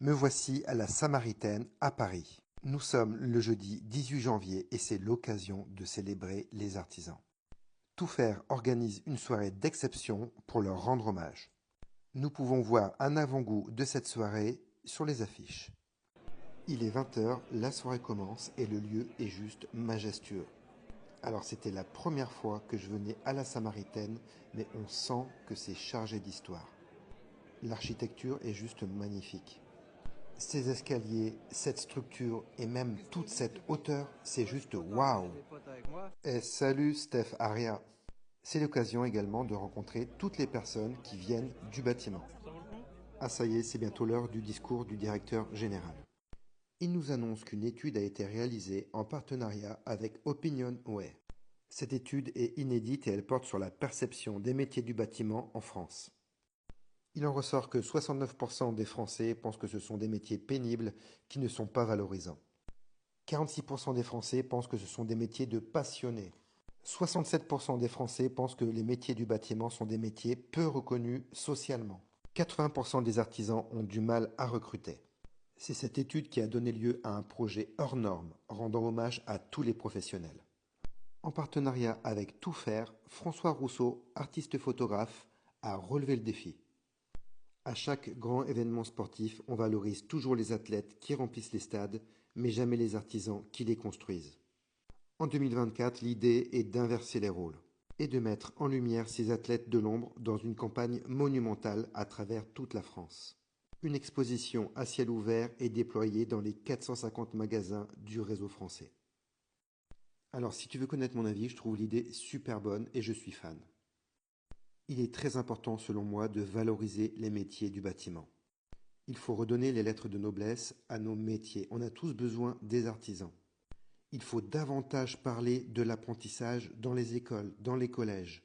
Me voici à la Samaritaine à Paris. Nous sommes le jeudi 18 janvier et c'est l'occasion de célébrer les artisans. Tout Faire organise une soirée d'exception pour leur rendre hommage. Nous pouvons voir un avant-goût de cette soirée sur les affiches. Il est 20 h, la soirée commence et le lieu est juste majestueux. Alors c'était la première fois que je venais à la Samaritaine, mais on sent que c'est chargé d'histoire. L'architecture est juste magnifique. Ces escaliers, cette structure et même toute cette hauteur, c'est juste waouh! Et salut Steph Aria! C'est l'occasion également de rencontrer toutes les personnes qui viennent du bâtiment. Ah ça y est, c'est bientôt l'heure du discours du directeur général. Il nous annonce qu'une étude a été réalisée en partenariat avec OpinionWay. Cette étude est inédite et elle porte sur la perception des métiers du bâtiment en France. Il en ressort que 69% des Français pensent que ce sont des métiers pénibles qui ne sont pas valorisants. 46% des Français pensent que ce sont des métiers de passionnés. 67% des Français pensent que les métiers du bâtiment sont des métiers peu reconnus socialement. 80% des artisans ont du mal à recruter. C'est cette étude qui a donné lieu à un projet hors norme, rendant hommage à tous les professionnels. En partenariat avec Tout Faire, François Rousseau, artiste photographe, a relevé le défi. À chaque grand événement sportif, on valorise toujours les athlètes qui remplissent les stades, mais jamais les artisans qui les construisent. En 2024, l'idée est d'inverser les rôles et de mettre en lumière ces athlètes de l'ombre dans une campagne monumentale à travers toute la France. Une exposition à ciel ouvert est déployée dans les 450 magasins du réseau français. Alors si tu veux connaître mon avis, je trouve l'idée super bonne et je suis fan. Il est très important selon moi de valoriser les métiers du bâtiment. Il faut redonner les lettres de noblesse à nos métiers. On a tous besoin des artisans. Il faut davantage parler de l'apprentissage dans les écoles, dans les collèges.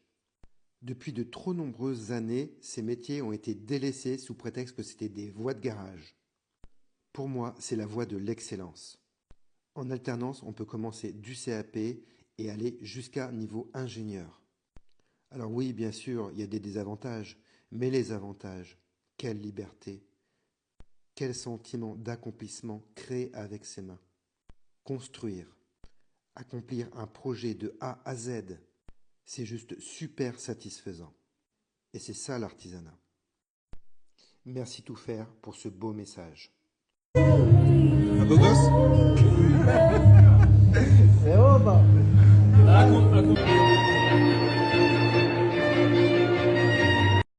Depuis de trop nombreuses années, ces métiers ont été délaissés sous prétexte que c'était des voies de garage. Pour moi, c'est la voie de l'excellence. En alternance, on peut commencer du CAP et aller jusqu'à niveau ingénieur. Alors oui, bien sûr, il y a des désavantages, mais les avantages, quelle liberté, quel sentiment d'accomplissement créé avec ses mains. Construire, accomplir un projet de A à Z, c'est juste super satisfaisant. Et c'est ça l'artisanat. Merci Tout Faire pour ce beau message. Un beau gosse. C'est bon, bah. Raconte.